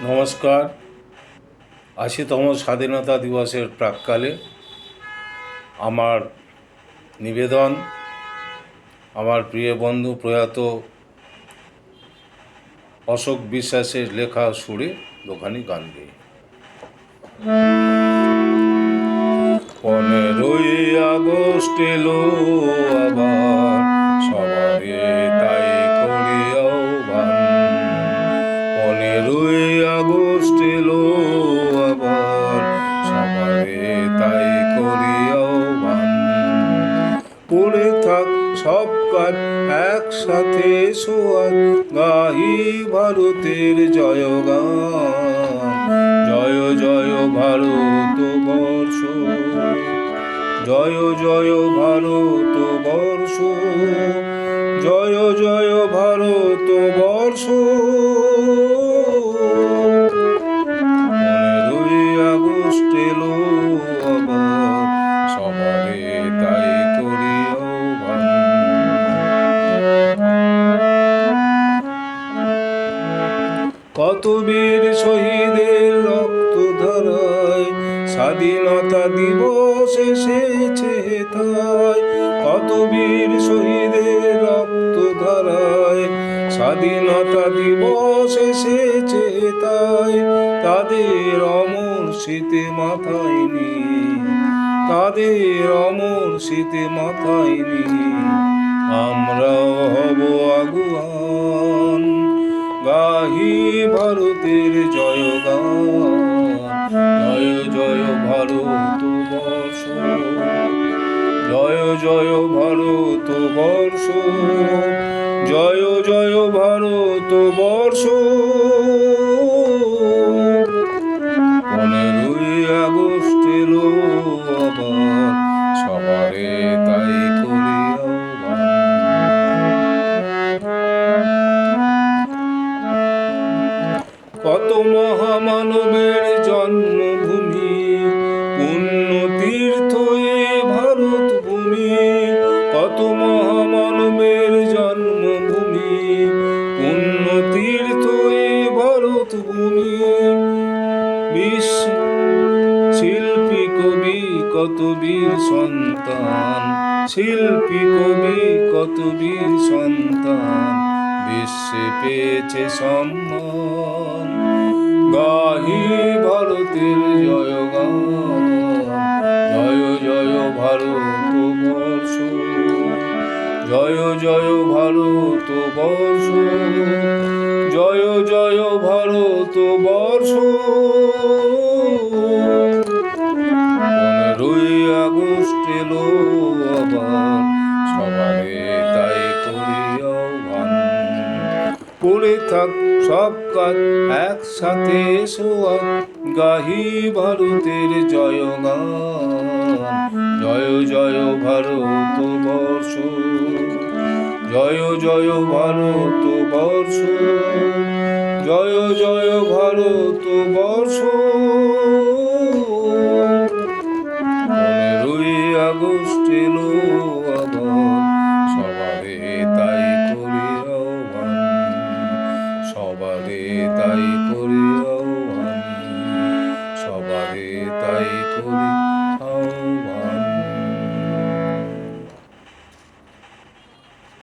নমস্কার। ৮০তম স্বাধীনতা দিবসের প্রাক্কালে আমার নিবেদন আমার প্রিয় বন্ধু প্রয়াত অশোক বিশ্বাসের লেখা সুরে দোকানি গান গেয়ে। 15ই আগস্ট এলো আবার, সবারে তাই করি আহ্বান। 15ই আগস্ট এলো আবার, সবারে তাই করি আহ্বান। পড়ে থাক সব কাজ একসাথে সোয়াদ, গাহি ভারতের জয়গান। জয় জয় ভারত বর্ষ, জয় জয় ভারত বর্ষ, জয় জয় ভারত বর্ষ। 15ই আগস্ট এলো আবার, সবারে তাই করি আহ্বান। কত বীর শহীদের রক্ত ধারায় স্বাধীনতা দিবস এসেছে তাই। কত বীর শহীদের রক্ত ধারায় স্বাধীনতা দিবস এসেছে তাই। তাদের অমর স্মৃতি মাথায় নিয়ে, তাদের অমর স্মৃতি মাথায় নিয়ে আমরাও হব আগুয়ান। গাহি ভারতের জয়গান। জয় জয় ভারত বর্ষ, জয় জয় ভারত বর্ষ, জয় জয় ভারত বর্ষ। 15ই আগস্ট এলো আবার, সবারে তাই করি আহ্বান। কত মহামানবের জন্মভূমি, পুণ্য তীর্থ এ ভারত ভূমি। কত মহামানবের জন্মভূমি, পুণ্য তীর্থ এ ভারত ভূমি। শিল্পী কবি কত বীর সন্তান, শিল্পী কবি কত বীর সন্তান বিশ্বে পেয়েছে সম্মান। গাহি ভারতের জয়গান। জয় জয় ভারত বর্ষ, জয় জয় ভারত বর্ষ, জয় জয় ভারত বর্ষ। 15ই আগস্ট এলো আবার, সবারে তাই করি আহ্বান। পড়ে থাক সব কাজ একসাথে সোয়াদ, গাহি ভারতের জয়গান। জয় জয় ভারত বর্ষ, জয় জয় ভারত বর্ষ, জয় জয় ভারত বর্ষ।